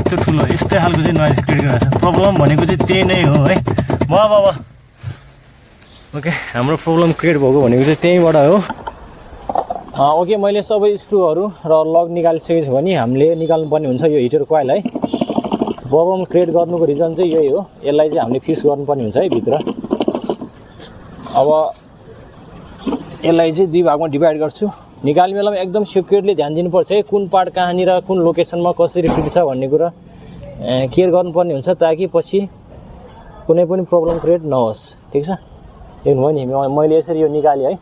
यस्तो ठुलो यस्तै खालको चाहिँ नोइज क्रिएट गरेको छ। प्रब्लम भनेको चाहिँ त्यही नै हो है। बाबा ओके, हाम्रो प्रब्लम क्रिएट भएको भनेको चाहिँ त्यहीँबाट हो। ओके, मैले सबै स्क्रुहरू र लक निकालिसकेको छु भने हामीले निकाल्नुपर्ने हुन्छ यो हिटर कोइल है। प्रब्लम क्रिएट गर्नुको रिजन चाहिँ यही हो। यसलाई चाहिँ हामीले फिक्स गर्नुपर्ने हुन्छ है भित्र। अब यसलाई चाहिँ दुई भागमा डिभाइड गर्छु। निकाल्ने बेलामा एकदम सिक्योरली ध्यान दिनुपर्छ है, कुन पार्ट कहाँनिर कुन लोकेसनमा कसरी फिट छ भन्ने कुरा केयर गर्नुपर्ने हुन्छ, ताकि पछि कुनै पनि प्रब्लम क्रिएट नहोस्। ठिक छ, देख्नुभयो नि मैले यसरी यो निकालेँ है।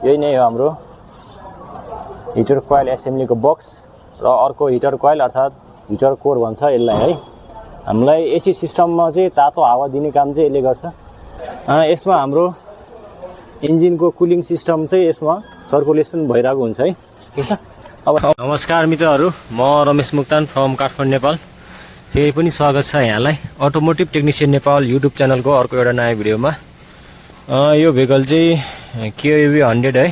यही नै हो हाम्रो हिटर कोइल एसेम्ब्लीको बक्स र अर्को हिटर कोइल अर्थात् हिटर कोर भन्छ यसलाई है। हामीलाई एसी सिस्टममा चाहिँ तातो हावा दिने काम चाहिँ यसले गर्छ। यसमा हाम्रो इन्जिनको कुलिङ सिस्टम चाहिँ यसमा सर्कुलेसन भइरहेको हुन्छ है। ठिक छ। अब नमस्कार मित्रहरू, म रमेश मुक्तान फ्रम काठमाडौँ नेपाल। फेरि पनि स्वागत छ यहाँलाई अटोमोटिभ टेक्निसियन नेपाल युट्युब च्यानलको अर्को एउटा नयाँ भिडियोमा। यो भेहिकल चाहिँ KUV100 है,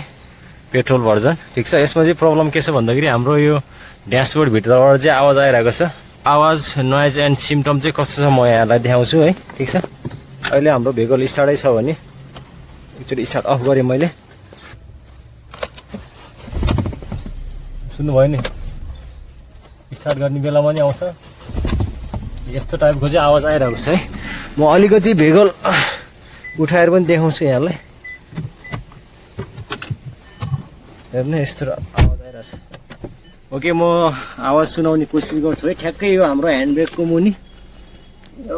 पेट्रोल भर्जन। ठिक छ। यसमा चाहिँ प्रब्लम के छ भन्दाखेरि हाम्रो यो ड्यासबोर्ड भित्रबाट चाहिँ आवाज आइरहेको छ। आवाज, नोइज एन्ड सिम्टम चाहिँ कस्तो छ म यहाँलाई देखाउँछु है। ठिक छ। अहिले हाम्रो भेहिकल स्टार्टै छ भने एकचोटि स्टार्ट अफ गरेँ मैले। सुन्नुभयो नि, स्टार्ट गर्ने बेलामा नि आउँछ यस्तो टाइपको चाहिँ आवाज आइरहेको छ है। म अलिकति भेहिकल उठाएर पनि देखाउँछु यहाँलाई। हेर्नु, यस्तो आवाज आइरहेको छ। ओके, म आवाज सुनाउने कोसिस गर्छु है। ठ्याक्कै यो हाम्रो ह्यान्ड ब्रेकको मुनि यो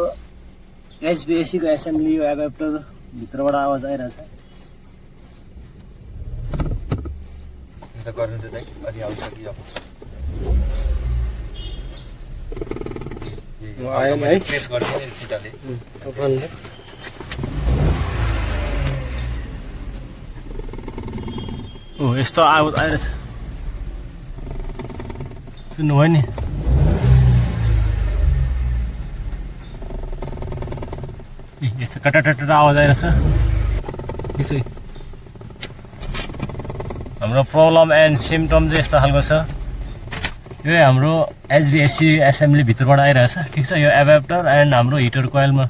HVAC को एसेम्ब्ली, यो एभापोरेटर भित्रबाट आवाज आइरहेछ। गर्नु त दाइ अलि आउँछ कि अब यो आएन है, प्रेस गर्नु नि खुट्टाले। यस्तो आवाज आइरहेछ, सुन्नुभयो नि। यस्तो कटाटट आवाज आइरहेछ। यसै हाम्रो प्रब्लम एन्ड सिम्टम चाहिँ यस्तो खालको छ। यो हाम्रो HVAC एसेम्ब्ली भित्रबाट आइरहेछ। ठिक छ। यो एभापोरेटर एन्ड हाम्रो हिटर कोइलमा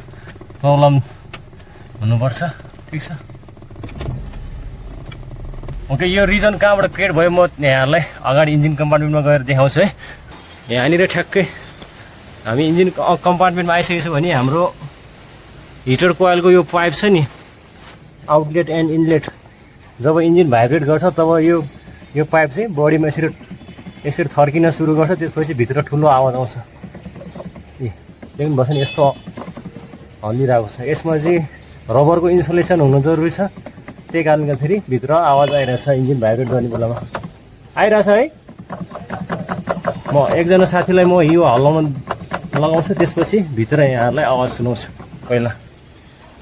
प्रब्लम हुनुपर्छ। ठिक छ। ओके, यो रिजन कहाँबाट क्रिएट भयो म यहाँहरूलाई अगाडि इन्जिन कम्पार्टमेन्टमा गएर देखाउँछु है। यहाँनिर ठ्याक्कै हामी इन्जिन कम्पार्टमेन्टमा आइसकेको छ भने हाम्रो हिटर कोइलको यो पाइप छ नि, आउटलेट एन्ड इनलेट, जब इन्जिन भाइब्रेट गर्छ तब यो पाइप चाहिँ बडीमा यसरी थर्किन सुरु गर्छ। त्यसपछि भित्र ठुलो आवाज आउँछ। देख्नुभएको छ नि, यस्तो हल्लिरहेको छ। यसमा चाहिँ रबरको इन्सुलेसन हुनु जरुरी छ। त्यही कारणले गर्दाखेरि भित्र आवाज आइरहेछ इन्जिन भाइब्रेट गर्ने बेलामा आइरहेछ है। म एकजना साथीलाई म यो हल्लाउन लगाउँछु, त्यसपछि भित्र यहाँहरूलाई आवाज सुनाउँछु। पहिला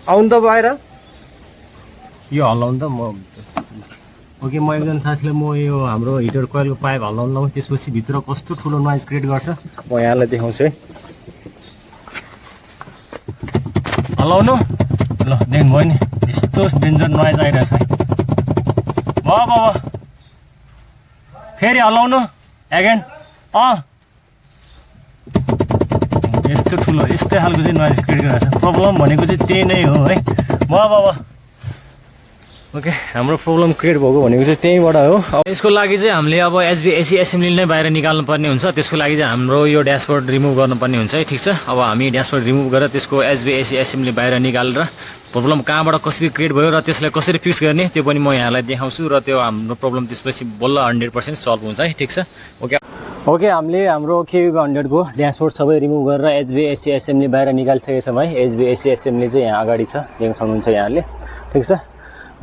आउनु त बाहिर, यो हल्लाउनु त म। ओके, म एकजना साथीलाई म यो हाम्रो हिटर कोइलको पाइप हल्लाउनु लगाउँछु, त्यसपछि भित्र कस्तो ठुलो नोइज क्रिएट गर्छ म यहाँलाई देखाउँछु है। हल्लाउनु ल, देख्नुभयो नि यस्तो डेन्जर नोइज आइरहेछ है। बाबा फेरि हल्लाउनु एगेन। यस्तो ठुलो यस्तै खालको चाहिँ नोइज क्रिएट गरेको छ। प्रब्लम भनेको चाहिँ त्यही नै हो है। बाबा ओके, हाम्रो प्रब्लम क्रिएट भएको भनेको चाहिँ त्यहीँबाट हो। अब यसको लागि चाहिँ हामीले अब HVAC एसेम्ब्ली नै बाहिर निकाल्नु पर्ने हुन्छ। त्यसको लागि चाहिँ हाम्रो यो ड्यासबोर्ड रिमुभ गर्नुपर्ने हुन्छ है। ठिक छ। अब हामी ड्यासबोर्ड रिमुभ गरेर त्यसको HVAC एसेम्ब्ली बाहिर निकालेर प्रब्लम कहाँबाट कसरी क्रिएट भयो र त्यसलाई कसरी फिक्स गर्ने त्यो पनि म यहाँलाई देखाउँछु र त्यो हाम्रो प्रब्लम त्यसपछि बल्ल 100% सल्भ हुन्छ है। ठिक छ। ओके, हामीले हाम्रो KUV100 को ड्यासबोर्ड सबै रिमुभ गरेर HVAC एसेम्ब्ली बाहिर निकालिसकेको छौँ है। HVAC एसेम्ब्ली चाहिँ यहाँ अगाडि छ, देख्न सक्नुहुन्छ यहाँले। ठिक छ।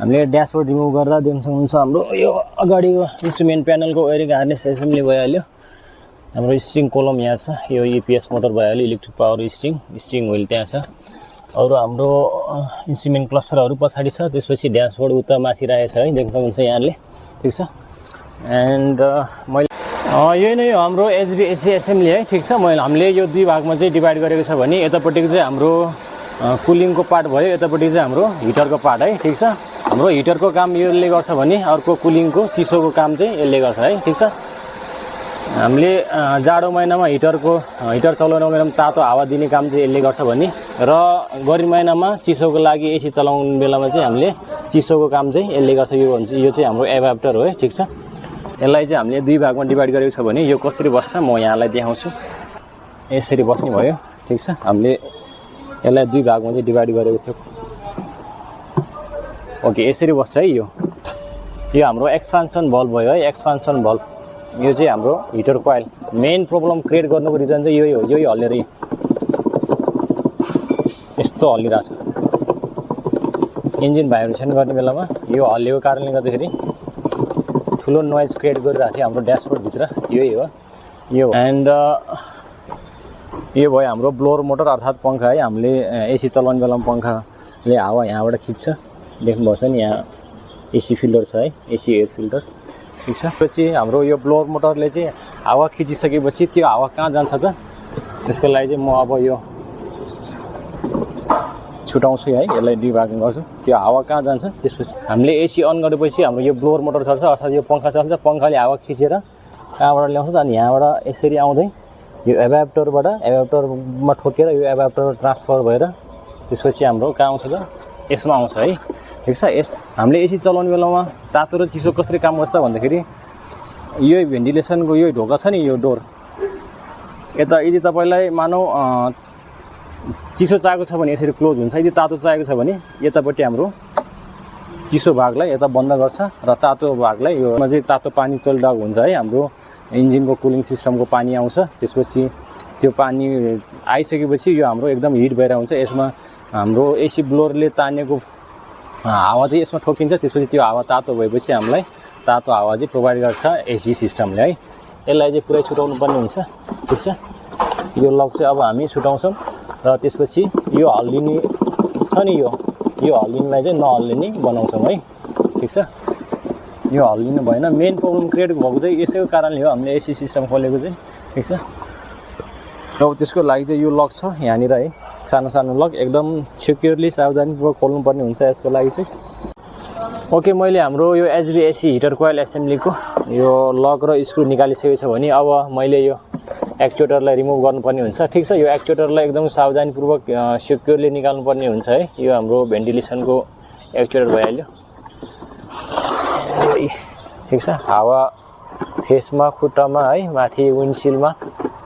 हामीले ड्यासबोर्ड रिमुभ गर्दा देख्न सक्नुहुन्छ हाम्रो यो अगाडिको इन्स्ट्रुमेन्ट प्यानलको वायरिङ हार्नेस एसेम्ब्ली भइहाल्यो। हाम्रो स्ट्रिङ कोलम यहाँ छ, यो EPS मोटर भइहाल्यो, इलेक्ट्रिक पावर स्ट्रिङ व्हिल त्यहाँ छ। अरू हाम्रो इन्स्ट्रुमेन्ट क्लस्टरहरू पछाडि छ। त्यसपछि ड्यासबोर्ड उता माथि राखेको छ है, देख्न सक्नुहुन्छ यहाँले। ठिक छ। एन्ड मैले यही नै हो हाम्रो HVAC एसेम्ब्ली है। ठिक छ। हामीले यो दुई भागमा चाहिँ डिभाइड गरेको छ भने यतापट्टिको चाहिँ हाम्रो कुलिङको पार्ट भयो, यतापट्टि चाहिँ हाम्रो हिटरको पार्ट है। ठिक छ। हाम्रो हिटरको काम यसले गर्छ भने अर्को कुलिङको चिसोको काम चाहिँ यसले गर्छ है। ठिक छ। हामीले जाडो महिनामा हिटर चलाउने बेलामा तातो हावा दिने काम चाहिँ यसले गर्छ भने र गर्मी महिनामा चिसोको लागि एसी चलाउने बेलामा चाहिँ हामीले चिसोको काम चाहिँ यसले गर्छ। यो चाहिँ हाम्रो एभापोरेटर हो है, ठिक छ। यसलाई चाहिँ हामीले दुई भागमा डिभाइड गरेको छ भने यो कसरी बस्छ म यहाँलाई देखाउँछु। यसरी बस्ने भयो, ठिक छ। हामीले यसलाई दुई भागमा चाहिँ डिभाइड गरेको थियो। ओके, यसरी बस्छ है। यो हाम्रो एक्सपान्सन भल्भ भयो है, एक्सपान्सन भल्भ। यो चाहिँ हाम्रो हिटर कोइल। मेन प्रब्लम क्रिएट गर्नुको रिजन चाहिँ यही हो, यही हल्लेर यस्तो हल्लिरहेछ। इन्जिन भाइब्रेसन गर्ने बेलामा यो हल्लिएको कारणले गर्दाखेरि ठुलो नोइज क्रिएट गरिरहेको थियो हाम्रो ड्यासबोर्डभित्र। यही हो यो। एन्ड यो भयो हाम्रो ब्लोअर मोटर अर्थात् पङ्खा है। हामीले एसी चलाउने बेलामा पङ्खाले हावा यहाँबाट खिच्छ, देख्नुपर्छ नि। यहाँ एसी फिल्टर छ है, एसी एयर फिल्टर, ठिक छ। पछि हाम्रो यो ब्लोअर मोटरले चाहिँ हावा खिचिसकेपछि त्यो हावा कहाँ जान्छ त, त्यसको लागि चाहिँ म अब यो छुटाउँछु है, यसलाई डिभाग गर्छु। त्यो हावा कहाँ जान्छ, त्यसपछि हामीले एसी अन गरेपछि हाम्रो यो ब्लोअर मोटर चल्छ अर्थात् यो पङ्खा चल्छ। पङ्खाले हावा खिचेर कहाँबाट ल्याउँछ त, अनि यहाँबाट यसरी आउँदै यो एभापोरेटरमा ठोकेर यो एभापोरेटर ट्रान्सफर भएर त्यसपछि हाम्रो कहाँ आउँछ त, यसमा आउँछ है, ठिक छ। हामीले एसी चलाउने बेलामा तातो र चिसो कसरी काम गर्छ त भन्दाखेरि यो भेन्टिलेसनको यो ढोका छ नि, यो डोर यता यदि तपाईँलाई मानौ चिसो चाहिएको छ भने यसरी क्लोज हुन्छ। यदि तातो चाहिएको छ भने यतापट्टि हाम्रो चिसो भागलाई यता बन्द गर्छ र तातो भागलाई योमा चाहिँ तातो पानी चलिरहेको हुन्छ है। हाम्रो इन्जिनको कुलिङ सिस्टमको पानी आउँछ। त्यसपछि त्यो पानी आइसकेपछि यो हाम्रो एकदम हिट भएर हुन्छ। यसमा हाम्रो एसी ब्लोअरले तानेको हावा चाहिँ यसमा ठोकिन्छ। त्यसपछि त्यो हावा तातो भएपछि हामीलाई तातो हावा चाहिँ प्रोभाइड गर्छ एसी सिस्टमले है। यसलाई चाहिँ पुरै छुटाउनु पर्ने हुन्छ, ठिक छ। यो लक चाहिँ अब हामी छुटाउँछौँ र त्यसपछि यो हल्लिने छ नि, यो हल्लिनेलाई चाहिँ नहल्लिने बनाउँछौँ है, ठिक छ। यो हल्लिनु भएन। मेन प्रब्लम क्रिएट भएको चाहिँ यसैको कारणले हो, हामीले एसी सिस्टम खोलेको चाहिँ, ठिक छ। अब त्यसको लागि चाहिँ यो लक छ यहाँनिर है, सानो सानो लक, एकदम सिक्योरली सावधानीपूर्वक खोल्नुपर्ने हुन्छ यसको लागि चाहिँ। ओके, मैले हाम्रो यो एचभिएसी हिटर कोइल एसेम्ब्लीको यो लक र स्क्रु निकालिसकेको छ भने अब मैले यो एक्चुएटरलाई रिमुभ गर्नुपर्ने हुन्छ, ठिक छ। यो एक्चुएटरलाई एकदम सावधानीपूर्वक सिक्योरली निकाल्नुपर्ने हुन्छ है। यो हाम्रो भेन्टिलेसनको एक्चुएटर भइहाल्यो, ठिक छ। हावा फेसमा, खुट्टामा है, माथि विन्डसिलमा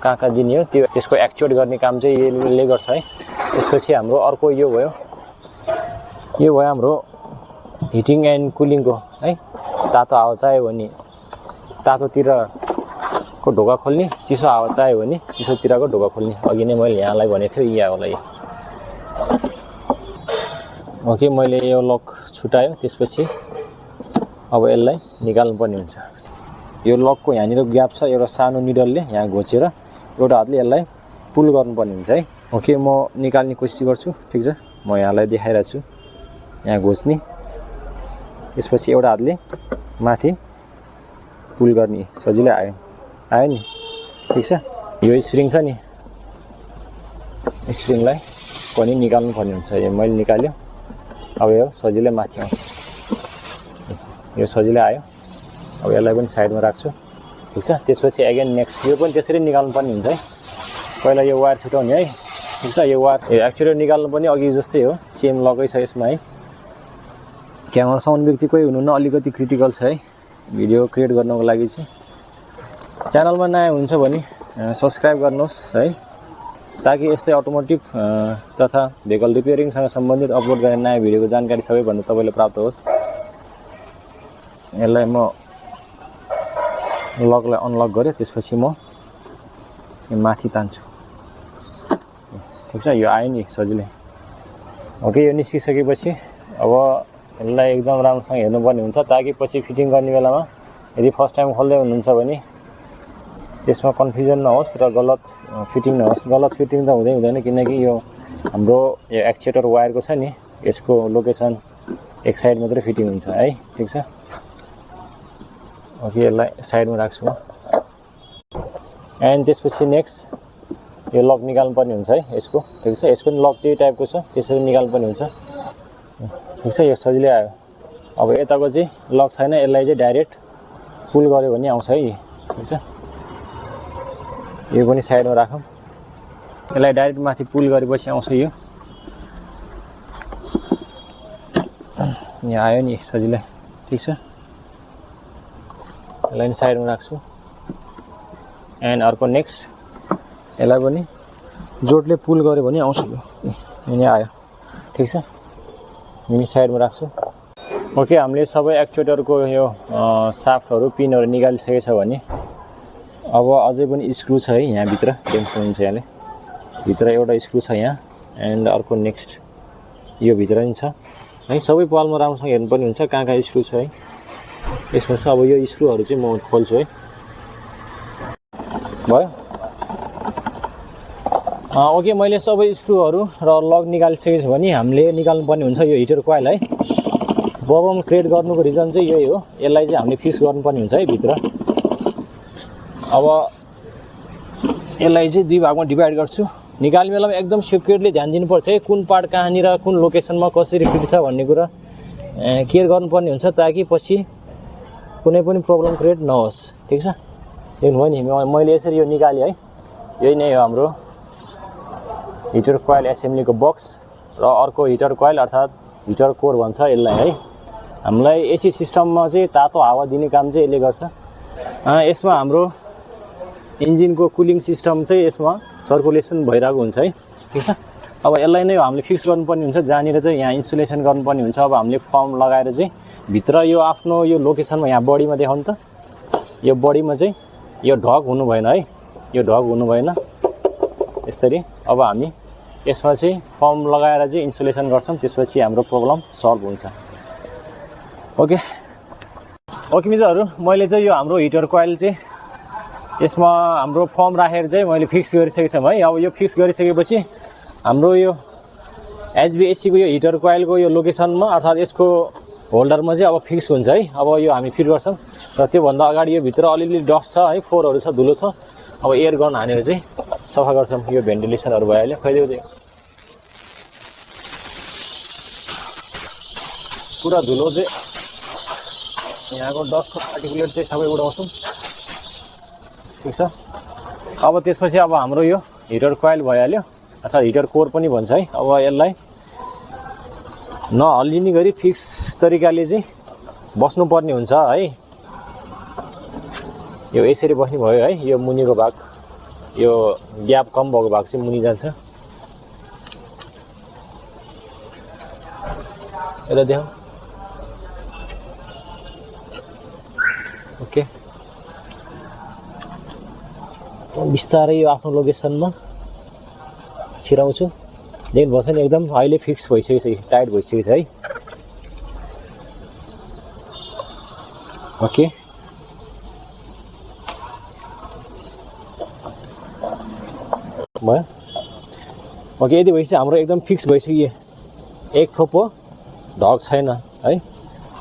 कहाँ कहाँ दिने हो त्यसको एक्चुएट गर्ने काम चाहिँ यसले गर्छ है। त्यसपछि हाम्रो अर्को यो भयो हाम्रो हिटिङ एन्ड कुलिङको है। तातो हावा चाहियो भने तातोतिरको ढोका खोल्ने, चिसो हावा चाहियो भने चिसोतिरको ढोका खोल्ने। अघि नै मैले यहाँलाई भनेको थिएँ यहाँ होला। ओके, मैले यो लक छुटायो। त्यसपछि अब यसलाई निकाल्नुपर्ने हुन्छ। यो लकको यहाँनिर ग्याप छ, एउटा सानो निडलले यहाँ घोचेर एउटा हातले यसलाई पुल गर्नुपर्ने हुन्छ है। ओके, म निकाल्ने कोसिस गर्छु, ठिक छ। म यहाँलाई देखाइरहेको छु, यहाँ घोच्ने, त्यसपछि एउटा हातले माथि पुल गर्ने। सजिलै आयो नि, ठिक छ। यो स्प्रिङ छ नि, स्प्रिङलाई पनि निकाल्नुपर्ने हुन्छ। यो मैले निकाल्यो। अब यो सजिलै माथि आउँछ, यो सजिलै आयो। अब यसलाई पनि साइडमा राख्छु, ठिक छ। त्यसपछि अगेन नेक्स्ट यो पनि त्यसरी निकाल्नुपर्ने हुन्छ है। पहिला यो वायर छुटाउने है, ठिक छ। यो वायर एक्चुएटर निकाल्नु पनि अघि जस्तै हो, सेम लकै छ यसमा है। क्यामेरा साउन्ड व्यक्ति कोही हुनुहुन्न, अलिकति क्रिटिकल छ है भिडियो क्रिएट गर्नको लागि चाहिँ। च्यानलमा नयाँ हुन्छ भने सब्सक्राइब गर्नुहोस् है, ताकि यस्तै अटोमोटिभ तथा भेहिकल रिपेयरिङसँग सम्बन्धित अपलोड गर्ने नयाँ भिडियोको जानकारी सबैभन्दा तपाईँले प्राप्त होस्। यसलाई म लकलाई अनलक गरेँ, त्यसपछि म माथि तान्छु, ठिक छ। यो आयो नि सजिलै। ओके, यो निस्किसकेपछि अब यसलाई एकदम राम्रोसँग हेर्नुपर्ने हुन्छ, ताकि पछि फिटिङ गर्ने बेलामा यदि फर्स्ट टाइम खोल्दै हुनुहुन्छ भने त्यसमा कन्फ्युजन नहोस् र गलत फिटिङ नहोस्। गलत फिटिङ त हुँदैन, किनकि यो हाम्रो यो एक्चुएटर वायरको छ नि, यसको लोकेसन एक साइड मात्रै फिटिङ हुन्छ है, ठिक छ। ओके, यसलाई साइडमा राख्छु म। एन्ड त्यसपछि नेक्स्ट यो लक निकाल्नुपर्ने हुन्छ है यसको, ठिक छ। यसको पनि लक त्यही टाइपको छ, त्यसरी निकाल्नुपर्ने हुन्छ, ठिक छ। यो सजिलै आयो। अब यताको चाहिँ लक छैन, यसलाई चाहिँ डाइरेक्ट पुल गऱ्यो भने आउँछ है, ठिक छ। यो पनि साइडमा राखौँ यसलाई डाइरेक्ट माथि पुल गरेपछि आउँछ यो यहाँ आयो नि सजिलै ठीक छ यसलाई नि साइडमा राख्छु एन्ड अर्को नेक्स्ट यसलाई पनि जोडले पुल गर्यो भने आउँछ यो यहाँ आयो ठीक छ यिनी साइडमा राख्छु ओके हामीले सबै एक्चुएटरको यो साफ्टहरू पिनहरू निकालिसकेको छ भने अब अझै पनि स्क्रु छ है यहाँभित्र टेन्सन हुन्छ यहाँले भित्र एउटा स्क्रु छ यहाँ एन्ड अर्को नेक्स्ट यो भित्र नि छ है सबै पालमा राम्रोसँग हेर्नुपर्ने हुन्छ कहाँ कहाँ स्क्रु छ है यसमा छ अब यो स्क्रुहरू चाहिँ म खोल्छु है भयो ओके मैले सबै स्क्रुहरू र लक निकालिसकेको छु भने हामीले निकाल्नुपर्ने हुन्छ यो हिटर कोइल है प्रब्लम क्रिएट गर्नुको रिजन चाहिँ यही हो यसलाई चाहिँ हामीले फिक्स गर्नुपर्ने हुन्छ है भित्र अब यसलाई चाहिँ दुई भागमा डिभाइड गर्छु निकाल्ने बेलामा एकदम सिक्योरली ध्यान दिनुपर्छ है कुन पार्ट कहाँनिर कुन लोकेसनमा कसरी फिट छ भन्ने कुरा केयर गर्नुपर्ने हुन्छ ताकि पछि कुनै पनि प्रब्लम क्रिएट नहोस् ठीक छ देख्नुभयो नि मैले यसरी यो निकालेँ है यही नै हो हाम्रो हिटर कोइल एसेम्ब्लीको बक्स र अर्को हिटर कोइल अर्थात् हिटर कोर भन्छ यसलाई है हामीलाई एसी सिस्टममा चाहिँ तातो हावा दिने काम चाहिँ यसले गर्छ यसमा हाम्रो इन्जिनको कुलिङ सिस्टम चाहिँ यसमा सर्कुलेसन भइरहेको हुन्छ है ठीक छ अब यसलाई नै हामीले फिक्स गर्नुपर्ने हुन्छ जहाँनिर चाहिँ यहाँ इन्सुलेसन गर्नुपर्ने हुन्छ अब हामीले फर्म लगाएर चाहिँ भित्र यो आफ्नो यो लोकेसनमा यहाँ बडीमा देखाउनु त यो बडीमा चाहिँ यो ढक हुनु भएन है यो ढक हुनु भएन यसरी अब हामी यसमा चाहिँ फर्म लगाएर चाहिँ इन्सुलेसन गर्छौँ त्यसपछि हाम्रो प्रब्लम सल्भ हुन्छ ओके मित्रहरू मैले चाहिँ यो हाम्रो हिटर कोइल चाहिँ यसमा हाम्रो फर्म राखेर चाहिँ मैले फिक्स गरिसकेको छु है अब यो फिक्स गरिसकेपछि हाम्रो यो एचभीएसीको यो हिटर कोइलको यो लोकेसनमा अर्थात् यसको होल्डरमा चाहिँ अब फिक्स हुन्छ है अब यो हामी फिट गर्छौँ र त्योभन्दा अगाडि यो भित्र अलिअलि डस्ट छ है फोहोरहरू छ धुलो छ अब एयर गन हानेर चाहिँ सफा गर्छौँ यो भेन्टिलेसनहरू भइहाल्यो खैदियो पुरा धुलो चाहिँ यहाँको डस्टको पार्टिकुलेट चाहिँ सबै उडाउँछौँ ठीक छ अब त्यसपछि अब हाम्रो यो हिटर कोइल भइहाल्यो अर्थात् हिटर कोर पनि भन्छ है अब यसलाई नहल्लिने गरी फिक्स तरिकाले चाहिँ बस्नुपर्ने हुन्छ है यो यसरी बस्ने भयो है यो मुनिको भाग यो ग्याप कम भएको भाग चाहिँ मुनि जान्छ यता देखाउँ ओके बिस्तारै यो आफ्नो लोकेसनमा छिराउँछु देख्नुपर्छ नि एकदम अहिले फिक्स भइसकेको छ टाइट भइसकेको छ है ओके भयो ओके यति भइसक्यो हाम्रो एकदम फिक्स भइसक्यो एक थोपो ढक छैन है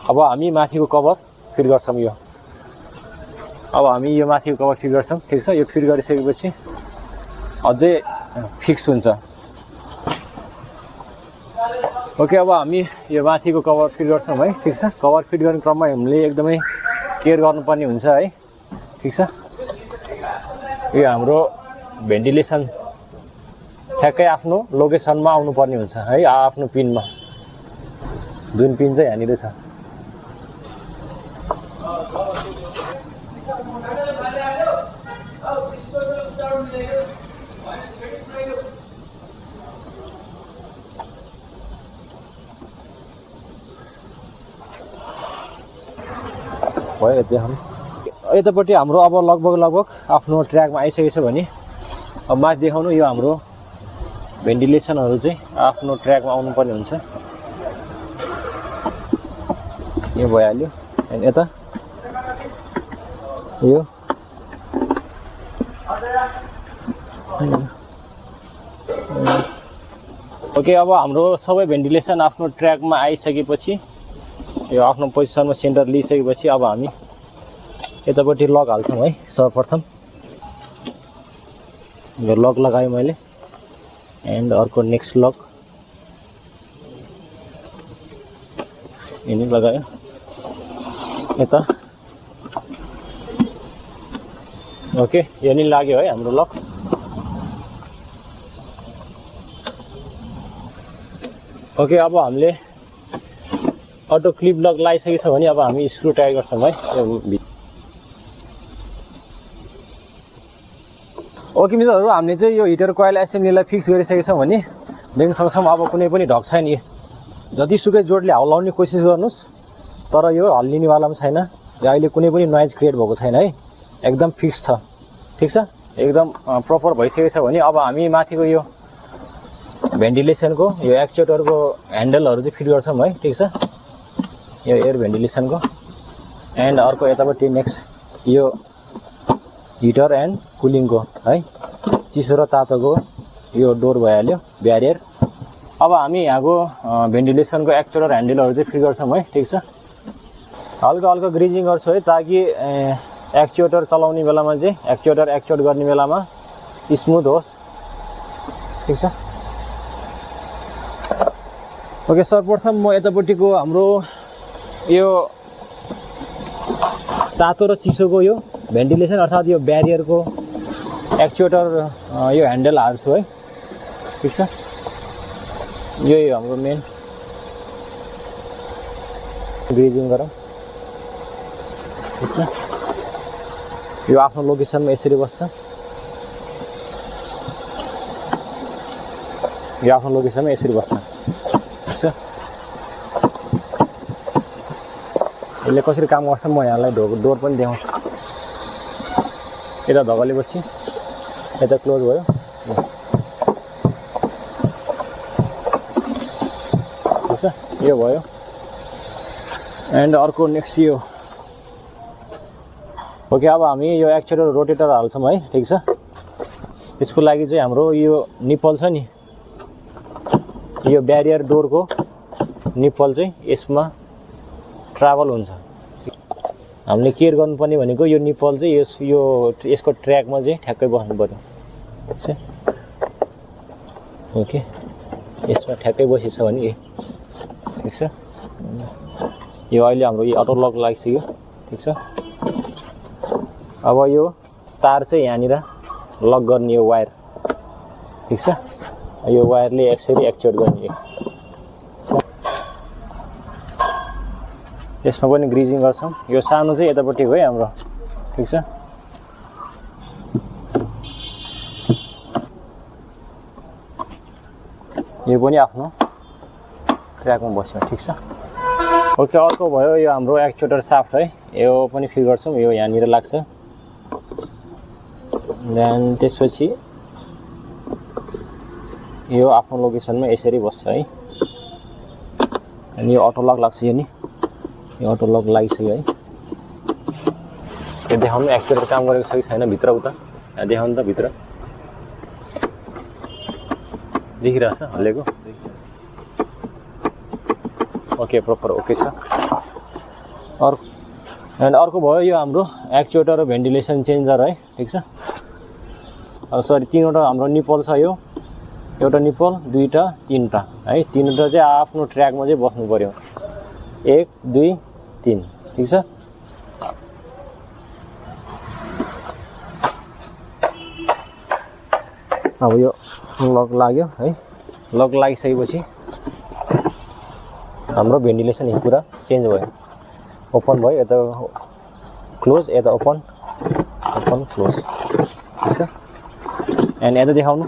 अब हामी माथिको कभर फिट गर्छौँ यो अब हामी यो माथिको कभर फिट गर्छौँ ठिक छ यो फिट गरिसकेपछि अझै फिक्स हुन्छ ओके अब हामी यो माथिको कभर फिट गर्छौँ है ठिक छ कभर फिट गर्ने क्रममा हामीले एकदमै केयर गर्नुपर्ने हुन्छ है ठिक छ यो हाम्रो भेन्टिलेसन ठ्याक्कै आफ्नो लोकेसनमा आउनुपर्ने हुन्छ है आफ्नो पिनमा जुन पिन चाहिँ यहाँनिर छ भयो यतापट्टि हाम्रो अब लगभग आफ्नो ट्र्याकमा आइसकेको छ भने अब माथि देखाउनु यो हाम्रो भेन्टिलेसनहरू चाहिँ आफ्नो ट्र्याकमा आउनुपर्ने हुन्छ यो भइहाल्यो अनि यता यो ओके अब हाम्रो सबै भेन्टिलेसन आफ्नो ट्र्याकमा आइसकेपछि यो आफ्नो पोजिसनमा सेन्टर लिइसकेपछि अब हामी यतापट्टि लक हाल्छौँ है सर्वप्रथम यो लक लगाएँ मैले एन्ड अर्को नेक्स्ट लक यिनी लगायो यता ओके यो नि लाग्यो है हाम्रो लक ओके अब हामीले अटो क्लिप लक लगाइसकेको छ भने अब हामी स्क्रु टाइट गर्छौँ है ओके मित्रहरू हामीले चाहिँ यो हिटर कोइल एसेम्ब्लीलाई फिक्स गरिसकेको छौँ भने देखिन सक्छौँ अब कुनै पनि ढक छैन यो जतिसुकै जोडले हल्लाउने कोसिस गर्नुहोस् तर यो हल्लिनेवाला पनि छैन र अहिले कुनै पनि नोइज क्रिएट भएको छैन है एकदम फिक्स छ ठिक छ एकदम प्रपर भइसकेको छ भने अब हामी माथिको यो भेन्टिलेसनको यो एक्चुएटरको ह्यान्डलहरू चाहिँ फिट गर्छौँ है ठिक छ यो एयर भेन्टिलेसनको एन्ड अर्को यतापट्टि नेक्स्ट यो हिटर एन्ड कुलिङको है चिसो र तातोको यो डोर भइहाल्यो ब्यारियर अब हामी यहाँको भेन्टिलेसनको एक्चुएटर ह्यान्डलहरू चाहिँ फिट गर्छौँ है ठिक छ हल्का हल्का ग्रिजिङ गर्छु है ताकि एक्चुएटर चलाउने बेलामा चाहिँ एक्चुएटर एक्चुएट गर्ने बेलामा स्मुथ होस् ठिक छ ओके सर्वप्रथम म यतापट्टिको हाम्रो यो तातो र चिसोको यो भेन्टिलेसन अर्थात् यो ब्यारियरको एक्चुएटर यो ह्यान्डल हाल्छु है ठिक छ यही हो हाम्रो मेन ग्रिजिङ गरौँ ठिक छ यो आफ्नो लोकेसनमा यसरी बस्छ यो आफ्नो लोकेसनमा यसरी बस्छ ठिक छ यसले कसरी काम गर्छ म यहाँलाई डोर पनि देखाउँछु यता धगलेपछि यता क्लोज भयो ठिक छ यो भयो एन्ड अर्को नेक्स्ट यो ओके अब हामी यो एक्चुएटर रोटेटर हाल्छौँ है ठिक छ त्यसको लागि चाहिँ हाम्रो यो निप्पल छ नि यो ब्यारियर डोरको निप्पल चाहिँ यसमा ट्राभल हुन्छ हामीले केयर गर्नुपर्ने भनेको यो निप्पल चाहिँ यसको ट्र्याकमा चाहिँ ठ्याक्कै बस्नु पर्यो ठिक छ ओके यसमा ठ्याक्कै बसेछ भने ठिक छ यो अहिले हाम्रो यो अटो लक लागिसक्यो ठिक छ अब यो तार चाहिँ यहाँनिर लक गर्ने यो वायर ठिक छ यो वायरले यसरी एक्चुएट गर्ने यसमा पनि ग्रिजिङ गर्छौँ यो सानो चाहिँ यतापट्टि हो है हाम्रो ठिक छ यो पनि आफ्नो ट्र्याकमा बस्यो ठिक छ ओके अर्को भयो यो हाम्रो एक्चुएटर साफ्ट है यो पनि फिट गर्छौँ यो यहाँनिर लाग्छ देन त्यसपछि यो आफ्नो लोकेसनमा यसरी बस्छ है अनि यो अटो लक लाग्छ यो नि यो अटो लक लागिसक्यो है यो देखाउनु एक्चुएटर काम गरेको छ कि छैन भित्र उता यहाँ देखाउनु त भित्र देखिरहेछ हल्लेको ओके प्रपर ओके छ अर्को भयो यो हाम्रो एक्चुएटर र भेन्टिलेसन चेन्जर है ठिक छ सरी तीनवटा हाम्रो निप्पल छ यो एउटा निप्पल दुईवटा तीनवटा है तीनवटा चाहिँ आफ्नो ट्र्याकमा चाहिँ बस्नु पर्यो 1 2 3 ठिक छ अब यो लक लाग्यो है लक लागिसकेपछि हाम्रो भेन्टिलेसन यो पुरा चेन्ज भयो ओपन भयो यता क्लोज यता ओपन क्लोज ठिक छ एन्ड यता देखाउनु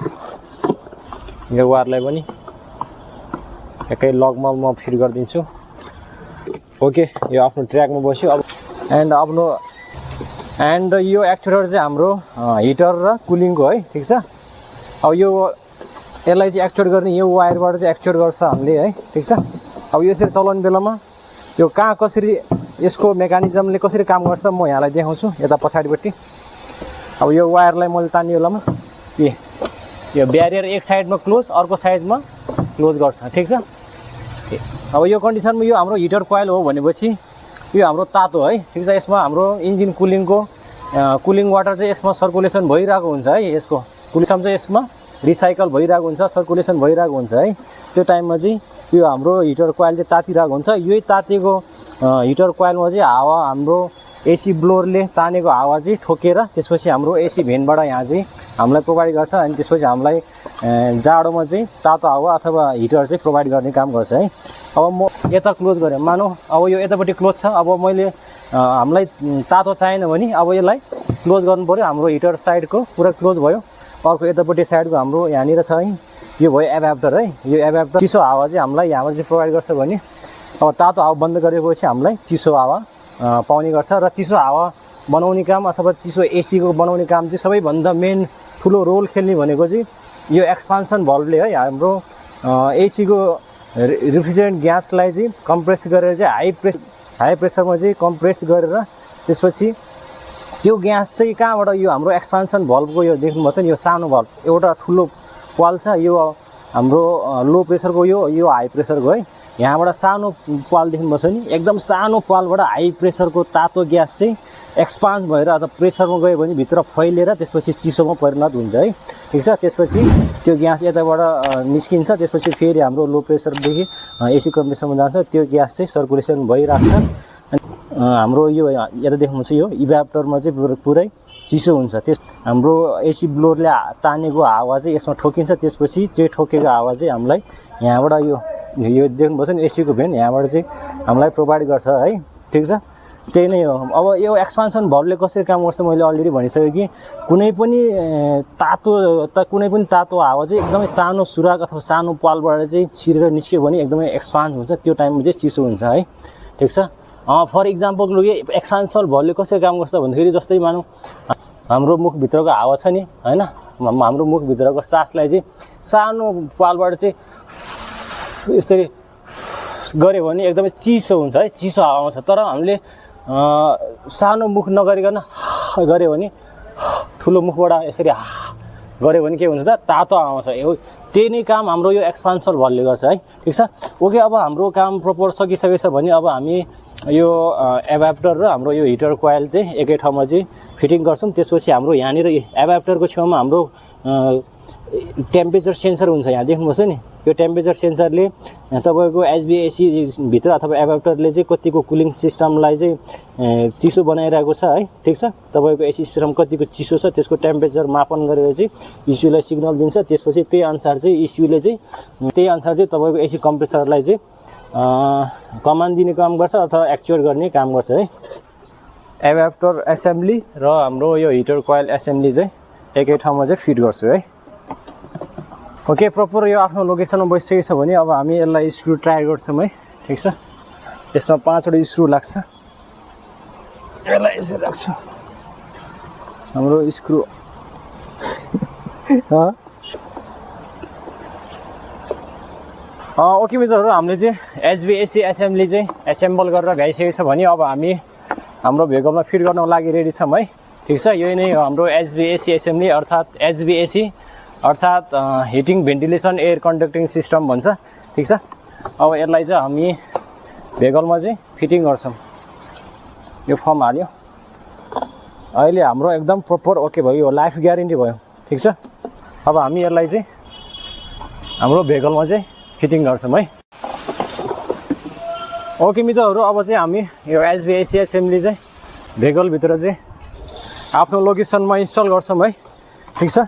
यो वायरलाई पनि एकै लगमा म फिट गरिदिन्छु ओके यो आफ्नो ट्र्याकमा बस्यो अब एन्ड यो एक्चुएटर चाहिँ हाम्रो हिटर र कुलिङको है ठिक छ अब यो यसलाई चाहिँ एक्चुएट गर्ने यो वायरबाट चाहिँ एक्चुएट गर्छ हामीले है ठिक छ अब यसरी चलाउने बेलामा यो कहाँ कसरी यसको मेकानिजमले कसरी काम गर्छ म यहाँलाई देखाउँछु यता पछाडिपट्टि अब यो वायरलाई मैले तान्ने बेलामा यो ब्यारियर एक साइडमा क्लोज अर्को साइडमा क्लोज गर्छ ठिक छ अब यो कन्डिसनमा यो हाम्रो हिटर कोइल हो भनेपछि यो हाम्रो तातो है ठिक छ यसमा हाम्रो इन्जिन कुलिङको कुलिङ वाटर चाहिँ यसमा सर्कुलेसन भइरहेको हुन्छ है यसको कुलिङ चाहिँ यसमा रिसाइकल भइरहेको हुन्छ सर्कुलेसन भइरहेको हुन्छ है त्यो टाइममा चाहिँ यो हाम्रो हिटर कोइल चाहिँ तातिरहेको हुन्छ यही तातेको हिटर कोइलमा चाहिँ हावा हाम्रो एसी ब्लोअरले तानेको हावा चाहिँ ठोकेर त्यसपछि हाम्रो एसी भेन्टबाट यहाँ चाहिँ हामीलाई प्रोभाइड गर्छ अनि त्यसपछि हामीलाई जाडोमा चाहिँ तातो हावा अथवा हिटर चाहिँ प्रोभाइड गर्ने काम गर्छ है। अब म यता क्लोज गरेँ, मानौँ अब यो यतापट्टि क्लोज छ, अब मैले हामीलाई तातो चाहिएन भने अब यसलाई क्लोज गर्नु पऱ्यो। हाम्रो हिटर साइडको पुरा क्लोज भयो। अर्को यतापट्टि साइडको हाम्रो यहाँनिर छ है, यो भयो एभापोरेटर है। यो एभापोरेटर चिसो हावा चाहिँ हामीलाई यहाँबाट चाहिँ प्रोभाइड गर्छ भने अब तातो हावा बन्द गरेपछि हामीलाई चिसो हावा पाउने गर्छ। र चिसो हावा बनाउने काम अथवा चिसो एसीको बनाउने काम चाहिँ सबैभन्दा मेन ठुलो रोल खेल्ने भनेको चाहिँ यो एक्सपान्सन भल्भले है। हाम्रो एसीको रिफ्रिजरेन्ट ग्यासलाई चाहिँ कम्प्रेस गरेर चाहिँ हाई प्रेसरमा चाहिँ कम्प्रेस गरेर त्यसपछि त्यो ग्यास चाहिँ कहाँबाट यो हाम्रो एक्सपान्सन भल्भको यो देख्नुपर्छ नि, यो सानो भल्भ एउटा ठुलो पाल छ, यो हाम्रो लो प्रेसरको यो हाई प्रेसरको है। यहाँबाट सानो पाल देख्नुपर्छ नि, एकदम सानो पालबाट हाई प्रेसरको तातो ग्यास चाहिँ एक्सपान्ड भएर अथवा प्रेसरमा गयो भने भित्र फैलिएर त्यसपछि चिसोमा परिणत हुन्छ है। ठिक छ, त्यसपछि त्यो ग्यास यताबाट निस्किन्छ, त्यसपछि फेरि हाम्रो लो प्रेसरदेखि एसी कम्प्रेसरमा जान्छ, त्यो ग्यास चाहिँ सर्कुलेसन भइराख्छ। हाम्रो यो यता देख्नुहुन्छ यो इभ्यापोरेटरमा चाहिँ पुरै चिसो हुन्छ। त्यस हाम्रो एसी ब्लोअरले तानेको हावा चाहिँ यसमा ठोकिन्छ, त्यसपछि त्यो ठोकेको हावा चाहिँ हामीलाई यहाँबाट यो देख्नुपर्छ नि एसीको भेन्ट, यहाँबाट चाहिँ हामीलाई प्रोभाइड गर्छ है। ठिक छ, त्यही नै हो। अब यो एक्सपान्सन भल्भले कसरी काम गर्छ मैले अलरेडी भनिसकेँ कि कुनै पनि तातो हावा चाहिँ एकदमै सानो सुराग अथवा सानो पालबाट चाहिँ छिरेर निस्क्यो भने एकदमै एक्सपान्ड हुन्छ, त्यो टाइममा चाहिँ चिसो हुन्छ है। ठिक छ, फर इक्जाम्पलको लागि एक्सपान्सन भल्भले कसरी काम गर्छ भन्दाखेरि जस्तै मानौँ हाम्रो मुखभित्रको हावा छ नि होइन, हाम्रो मुखभित्रको सासलाई चाहिँ सानो पालबाट चाहिँ यसरी गऱ्यो भने एकदमै चिसो हुन्छ है, चिसो हावा आउँछ। तर हामीले सानो मुख नगरिकन गऱ्यो भने ठुलो मुखबाट यसरी गऱ्यो भने के हुन्छ त तातो आउँछ। त्यही नै काम हाम्रो यो एक्सपान्सन भल्भले गर्छ है। ठिक छ, ओके। अब हाम्रो काम प्रपर सकिसकेछ भने अब हामी यो एभापोरेटर र हाम्रो यो हिटर कोइल चाहिँ एकै ठाउँमा चाहिँ फिटिङ गर्छौँ। त्यसपछि हाम्रो यहाँनिर एभापोरेटरको छेउमा हाम्रो टेम्परेचर सेन्सर हुन्छ, यहाँ देख्नुपर्छ नि, यो टेम्परेचर सेन्सरले तपाईँको एचभिएसी भित्र अथवा एभापोरेटरले चाहिँ कतिको कुलिङ सिस्टमलाई चाहिँ चिसो बनाइरहेको छ है। ठिक छ, तपाईँको एसी सिस्टम कतिको चिसो छ त्यसको टेम्परेचर मापन गरेर चाहिँ इस्युलाई सिग्नल दिन्छ। त्यसपछि त्यही अनुसार चाहिँ इस्युले चाहिँ तपाईँको एसी कम्प्रेसरलाई चाहिँ कमान्ड दिने काम गर्छ अथवा एक्चुएट गर्ने काम गर्छ है। एभापोरेटर एसेम्ब्ली र हाम्रो यो हिटर कोइल एसेम्ब्ली चाहिँ एकै ठाउँमा चाहिँ फिट गर्छु है। ओके, प्रपर यो आफ्नो लोकेसनमा बसिसकेको छ भने अब हामी यसलाई स्क्रु ट्राई गर्छौँ है। ठिक छ, यसमा 5वटा स्क्रु लाग्छ, यसलाई यसरी राख्छु हाम्रो स्क्रु ओके मित्रहरू, हामीले चाहिँ एचभिएसी एसेम्ब्ली चाहिँ एसेम्बल गरेर भ्याइसकेको छ भने अब हामी हाम्रो भेहिकलमा फिट गर्नको लागि रेडी छौँ है। ठिक छ, यही नै हो हाम्रो एचभिएसी एसेम्ब्ली अर्थात् heating ventilation air conducting system भन्छ। ठिक छ, अब यसलाई चाहिँ हामी भेहिकलमा चाहिँ फिटिङ गर्छौँ। यो फर्म हाल्यो, अहिले हाम्रो एकदम प्रपर ओके भयो, यो लाइफ ग्यारेन्टी भयो। ठिक छ, अब हामी यसलाई चाहिँ हाम्रो भेहिकलमा चाहिँ फिटिङ गर्छौँ है। ओके मित्रहरू, अब चाहिँ हामी यो एचभिएसी एसेम्ब्ली चाहिँ भेहिकलभित्र चाहिँ आफ्नो लोकेसनमा इन्स्टल गर्छौँ है। ठिक छ,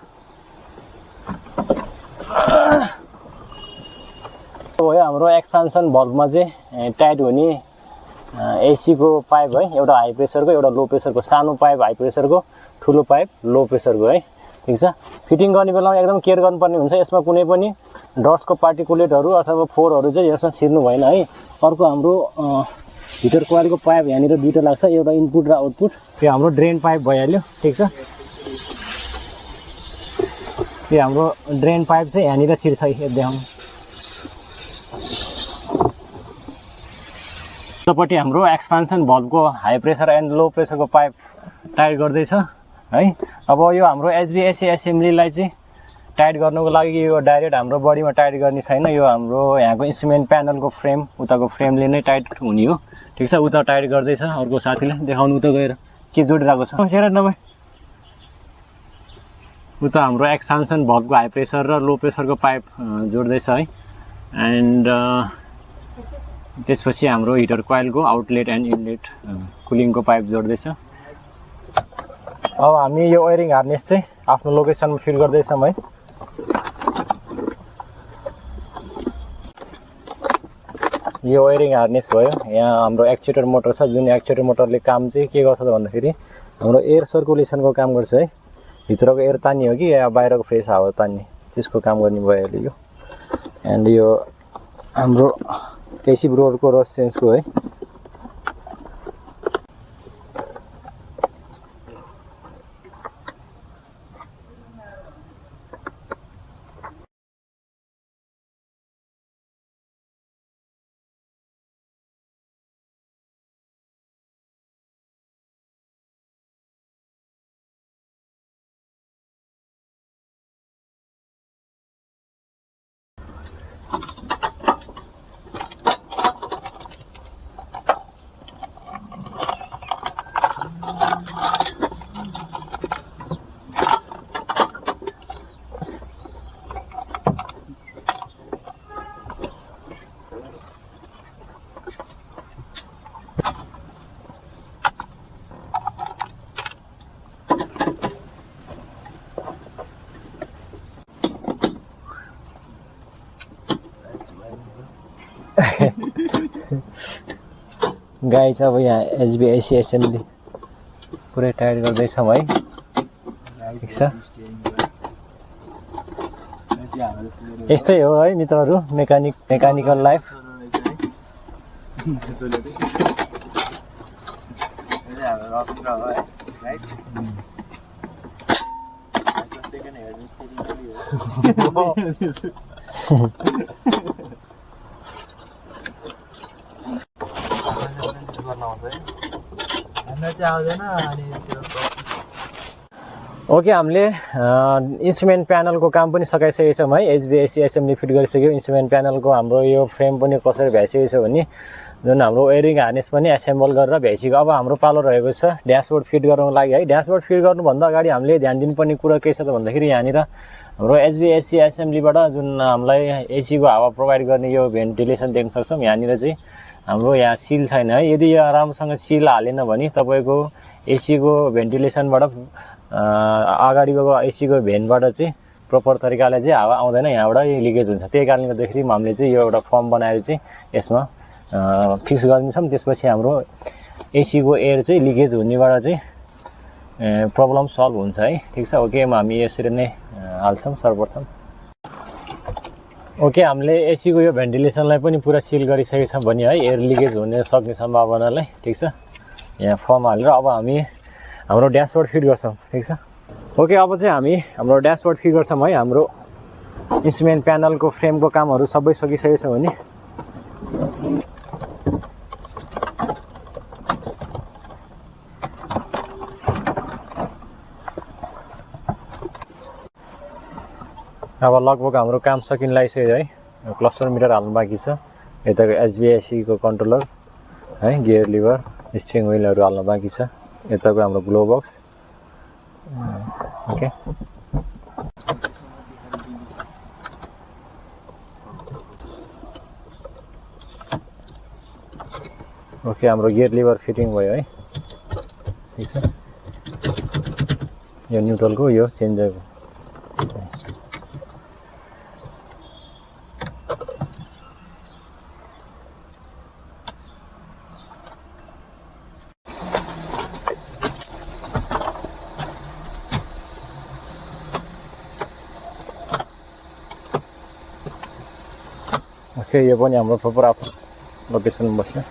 भयो हाम्रो एक्सपान्सन भल्भमा चाहिँ टाइट हुने एसीको पाइप है, एउटा हाई प्रेसरको एउटा लो प्रेसरको, सानो पाइप हाई प्रेसरको, ठुलो पाइप लो प्रेसरको है। ठिक छ, फिटिङ गर्ने बेलामा एकदम केयर गर्नुपर्ने हुन्छ, यसमा कुनै पनि डस्टको पार्टिकुलेटहरू अथवा फोहोरहरू चाहिँ यसमा छिर्नु भएन है। अर्को हाम्रो हिटर कोइलको पाइप यहाँनिर 2टा लाग्छ, एउटा इनपुट र आउटपुट, यो हाम्रो ड्रेन पाइप भइहाल्यो। ठिक छ, यो हाम्रो ड्रेन पाइप चाहिँ यहाँनिर छिर्छ देखाउनु। यतापट्टि हाम्रो एक्सपान्सन भल्भको हाई प्रेसर एन्ड लो प्रेसरको पाइप टाइट गर्दैछ है। अब यो हाम्रो एचभिएसी एसेम्ब्लीलाई चाहिँ टाइट गर्नुको लागि यो डाइरेक्ट हाम्रो बडीमा टाइट गर्ने छैन, यो हाम्रो यहाँको इन्स्ट्रुमेन्ट प्यानलको फ्रेम उताको फ्रेमले नै टाइट हुने हो। ठिक छ, उता टाइट गर्दैछ, अर्को साथीले देखाउनु उता गएर के जोडिरहेको छ सेरा नभए उता हाम्रो एक्सपान्सन भल्भको हाई प्रेसर र लो प्रेसरको पाइप जोड्दैछ है। एन्ड त्यसपछि हाम्रो हिटर कोइलको आउटलेट एन्ड इनलेट कुलिङको पाइप जोड्दैछ। अब हामी यो वायरिङ हार्नेस चाहिँ आफ्नो लोकेसनमा फिट गर्दैछौँ है। यो वायरिङ हार्नेस भयो। यहाँ हाम्रो एक्चुएटर मोटर छ, जुन एक्चुएटर मोटरले काम चाहिँ के गर्छ त भन्दाखेरि हाम्रो एयर सर्कुलेसनको काम गर्छ है। भित्रको एयर तान्ने हो कि या बाहिरको फ्रेस हावा तान्ने, त्यसको काम गर्ने भयो अहिले यो। एन्ड यो हाम्रो एसी ब्लोअरको रस चेन्जको है। गाई चाहिँ अब यहाँ एचभिएसी एसेम्बली पुरै टाइट गर्दैछौँ है। ठिक छ, यस्तै हो है मित्रहरू मेकानिकल लाइफ। ओके, हामीले इन्स्ट्रुमेन्ट प्यानलको काम पनि सकाइसकेको छौँ है। एचभिएसी एसेम्बली फिट गरिसक्यो। इन्स्ट्रुमेन्ट प्यानलको हाम्रो यो फ्रेम पनि कसरी भ्याइसकेको छ भने जुन हाम्रो वायरिङ हार्नेस पनि एसेम्बल गरेर भ्याइसक्यो। अब हाम्रो पालो रहेको छ ड्यासबोर्ड फिट गर्नको लागि है। ड्यासबोर्ड फिट गर्नुभन्दा अगाडि हामीले ध्यान दिनुपर्ने कुरा के छ त भन्दाखेरि यहाँनिर हाम्रो एचभिएसी एसेम्बलीबाट जुन हामीलाई एसीको हावा प्रोभाइड गर्ने यो भेन्टिलेसन देख्न सक्छौँ। यहाँनिर चाहिँ हाम्रो यहाँ सिल छैन है। यदि यो राम्रोसँग सिल हालेन भने तपाईँको एसीको भेन्टिलेसनबाट अगाडिको एसीको भेनबाट चाहिँ प्रपर तरिकाले चाहिँ हावा आउँदैन, यहाँबाट लिकेज हुन्छ। त्यही कारणले गर्दाखेरि हामीले चाहिँ यो एउटा फर्म बनाएर चाहिँ यसमा फिक्स गरिदिन्छौँ। त्यसपछि हाम्रो एसीको एयर चाहिँ लिकेज हुनेबाट चाहिँ प्रब्लम सल्भ हुन्छ है। ठिक छ, ओके, हामी यसरी नै हाल्छौँ सर्वप्रथम। ओके, हामीले एसीको यो भेन्टिलेसनलाई पनि पुरा सिल गरिसकेको छौँ भने है, एयर लिकेज हुने सक्ने सम्भावनालाई। ठिक छ, यहाँ फर्म हालेर अब हामी हाम्रो ड्यासबोर्ड फिट गर्छौँ। ठिक छ, ओके, अब चाहिँ हामी हाम्रो ड्यासबोर्ड फिट गर्छौँ है। हाम्रो इन्स्ट्रुमेन्ट प्यानलको फ्रेमको कामहरू सबै सकिसकेको छ भने अब लगभग हाम्रो काम सकिन लागिसक्यो है। क्लस्टर मिटर हाल्नु बाँकी छ। यताको एचभिएसीको कन्ट्रोलर है, गियर लिभर, स्टियरिङ व्हिलहरू हाल्नु बाँकी छ। यताको हाम्रो ग्लो बक्स। ओके, ओके, हाम्रो गियर लिभर फिटिङ भयो है। ठिक छ, यो न्युट्रलको यो चेन्जरको। ओके, यो पनि हाम्रो प्रपर आफ्नो लोकेसनमा बस्यो।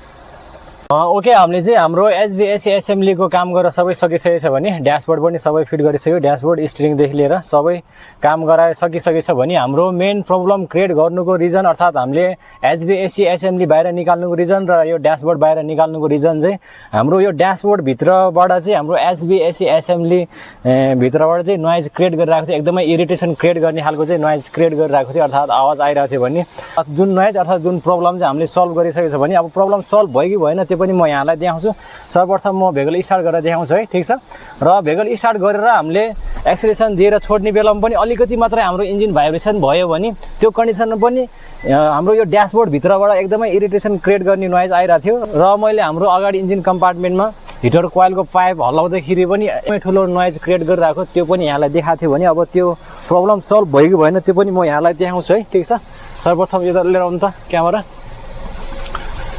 ओके, हामीले चाहिँ हाम्रो एचभिएसी एसेम्बलीको काम गरेर सबै सकिसकेको छ भने ड्यासबोर्ड पनि सबै फिट गरिसक्यो। ड्यासबोर्ड स्टियरिङदेखि लिएर सबै काम गराएर सकिसकेको छ भने हाम्रो मेन प्रब्लम क्रिएट गर्नुको रिजन अर्थात् हामीले एचभिएसी एसेम्बली बाहिर निकाल्नुको रिजन र यो ड्यासबोर्ड बाहिर निकाल्नुको रिजन चाहिँ हाम्रो यो ड्यासबोर्ड भित्रबाट चाहिँ हाम्रो एचभिएसी एसेम्बली भित्रबाट चाहिँ नोइज क्रिएट गरिरहेको थियो। एकदमै इरिटेसन क्रिएट गर्ने खालको चाहिँ नोइज क्रिएट गरिरहेको थियो, अर्थात् आवाज आइरहेको थियो भने जुन नोइज अर्थात् जुन प्रब्लम चाहिँ हामीले सल्भ गरिसकेको छ भने अब प्रब्लम सल्भ भयो कि भएन त्यो त्यो पनि म यहाँलाई देखाउँछु। सर्वप्रथम म भेहिकल स्टार्ट गरेर देखाउँछु है, ठिक छ। र भेहिकल स्टार्ट गरेर हामीले एक्सिलेरेसन दिएर छोड्ने बेलामा पनि अलिकति मात्रै हाम्रो इन्जिन भाइब्रेसन भयो भने त्यो कन्डिसनमा पनि हाम्रो यो ड्यासबोर्ड भित्रबाट एकदमै इरिटेसन क्रिएट गर्ने नोइज आइरहेको थियो। र मैले हाम्रो अगाडि इन्जिन कम्पार्टमेन्टमा हिटर कोइलको पाइप हल्लाउँदाखेरि पनि एकदमै ठुलो नोइज क्रिएट गरिरहेको त्यो पनि यहाँलाई देखाएको थियो भने अब त्यो प्रब्लम सल्भ भयो कि भएन त्यो पनि म यहाँलाई देखाउँछु है, ठिक छ। सर्वप्रथम यो लिएर आउनु त क्यामेरा।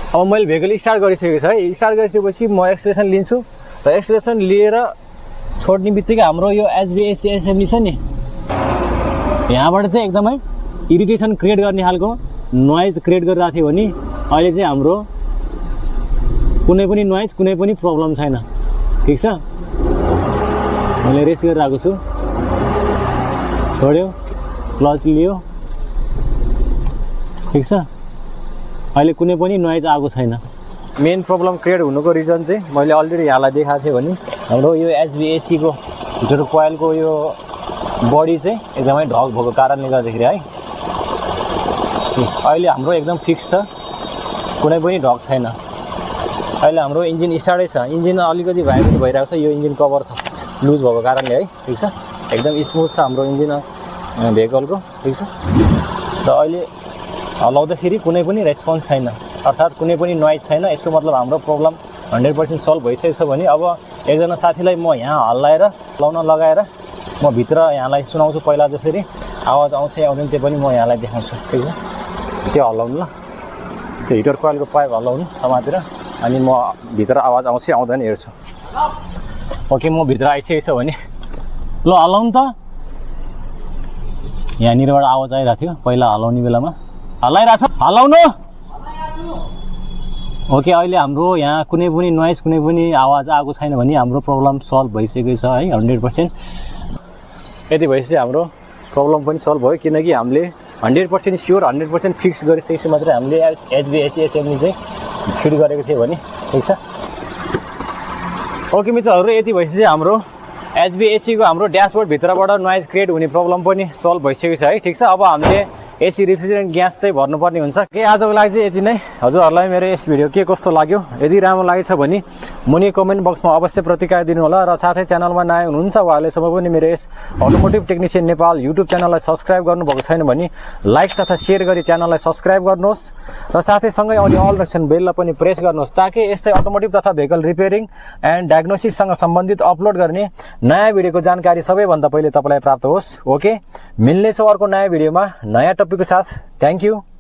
अब मैले भेहिकल स्टार्ट गरिसकेको छु है। स्टार्ट गरिसकेपछि म एक्सिलेरेसन लिन्छु र एक्सिलेरेसन लिएर छोड्ने बित्तिकै हाम्रो यो एचभिएसी एसेम्बली छ नि, यहाँबाट चाहिँ एकदमै इरिटेसन क्रिएट गर्ने खालको नोइज क्रिएट गरिरहेको थियो भने अहिले चाहिँ हाम्रो कुनै पनि नोइज कुनै पनि प्रब्लम छैन, ठिक छ। मैले रेस गरिरहेको छु, छोड्यो, क्लच लियो, ठिक छ। अहिले कुनै पनि नोइज आएको छैन। मेन प्रब्लम क्रिएट हुनुको रिजन चाहिँ मैले अलरेडी यहाँलाई देखाएको थिएँ भने हाम्रो यो एचभिएसीको हिटर कोइलको यो बडी चाहिँ एकदमै ढक भएको कारणले गर्दाखेरि है। अहिले हाम्रो एकदम फिक्स छ, कुनै पनि ढक छैन। अहिले हाम्रो इन्जिन स्टार्टै छ, इन्जिन अलिकति भाइब्रेट भइरहेको छ, यो इन्जिन कभर लुज भएको कारणले है, ठिक छ। एकदम स्मुथ छ हाम्रो इन्जिन भेहिकलको, ठिक छ। र अहिले हल्लाउँदाखेरि कुनै पनि रेस्पोन्स छैन, अर्थात् कुनै पनि नोइज छैन। यसको मतलब हाम्रो प्रब्लम 100% सल्भ भइसकेको छ भने अब एकजना साथीलाई म यहाँ हल्लाएर लाउन लगाएर म भित्र यहाँलाई सुनाउँछु। पहिला जसरी आवाज आउँछ आउँदैन त्यो पनि म यहाँलाई देखाउँछु, ठिक छ। त्यो हल्लाउनु ल, त्यो हिटर कोइलको पाइप हल्लाउनु समातेर, अनि म भित्र आवाज आउँछ आउँदैन हेर्छु। ओके, म भित्र आइसकेको छ भने ल हल्लाउनु त। यहाँनिरबाट आवाज आइरहेको थियो पहिला हल्लाउने बेलामा, हल्लाइरहेछ, हल्लाउनु। ओके, अहिले हाम्रो यहाँ कुनै पनि नोइज कुनै पनि आवाज आएको छैन भने हाम्रो प्रब्लम सल्भ भइसकेको छ है 100%। यति भएपछि हाम्रो प्रब्लम पनि सल्भ भयो, किनकि हामीले 100% स्योर 100% फिक्स गरिसकेपछि मात्रै हामीले एचभिएसी एसेम्बली चाहिँ फिट गरेको थियो भने, ठिक छ। ओके मित्रहरू, यति भएपछि हाम्रो एचभिएसीको हाम्रो ड्यासबोर्ड भित्रबाट नोइज क्रिएट हुने प्रब्लम पनि सल्भ भइसकेको छ है, ठिक छ। अब हामीले एसी रिफ्रिजरेन्ट ग्यास चाहिँ भर्नुपर्ने हुन्छ। के आजको लागि चाहिँ यति नै। हजुरहरूलाई मेरो यस भिडियो के कस्तो लाग्यो, यदि राम्रो लागेछ भने मुनि कमेन्ट बक्समा अवश्य प्रतिक्रिया दिनु होला। र साथै च्यानलमा नयाँ हुनुहुन्छ वा अहिलेसम्म पनि मेरो यस अटोमोटिभ टेक्निसियन नेपाल युट्युब च्यानललाई सब्सक्राइब गर्नुभएको छैन भने लाइक तथा सेयर गरी च्यानललाई सब्सक्राइब गर्नुहोस् र साथै सँगै आउने अल नोटिफिकेसन बेललाई पनि प्रेस गर्नुहोस्, ताकि यस्तै अटोमोटिभ तथा भेहिकल रिपेयरिङ एन्ड डायग्नोसिससँग सम्बन्धित अपलोड गर्ने नयाँ भिडियोको जानकारी सबैभन्दा पहिले तपाईँलाई प्राप्त होस्। ओके, मिल्नेछौँ अर्को नयाँ भिडियोमा नयाँ टपिकको साथ। Thank you.